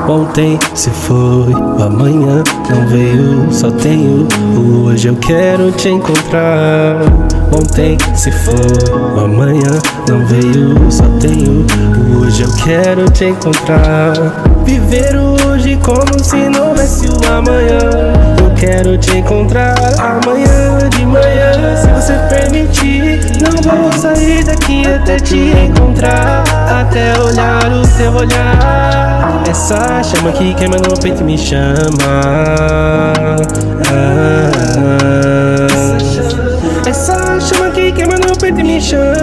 Ontem se foi, o amanhã não veio, só tenho o hoje. Eu quero te encontrar. Ontem se foi, o amanhã não veio, só tenho o hoje. Eu quero te encontrar. Viver o hoje como se não houvesse o amanhã. Eu quero te encontrar amanhã de manhã, se você permitir. Não vou sair daqui até te encontrar, até olhar o teu olhar. Essa chama que queima no peito me chama. Essa chama que queima no peito me chama.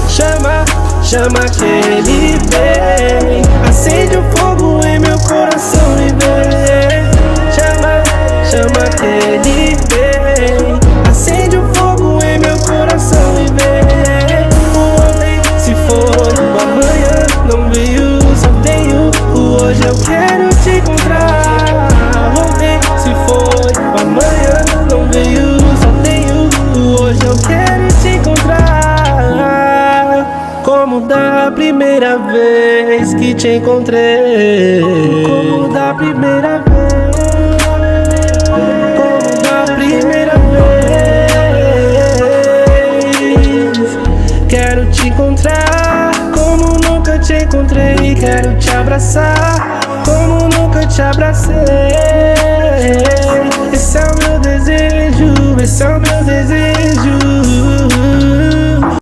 Chama, chama que ele vem, acende o fogo em meu coração e vem. Chama, chama que ele vem, acende o fogo em meu coração e vem. Ontem se foi, o amanhã não veio, só tenho o hoje. Eu quero te encontrar. Ontem se foi, o amanhã não veio, só tenho o hoje. Eu quero te encontrar. Como da primeira vez que te encontrei, como da primeira vez, como da primeira vez. Quero te encontrar como nunca te encontrei. Quero te abraçar como nunca te abracei. Esse é o meu desejo, esse é o meu desejo.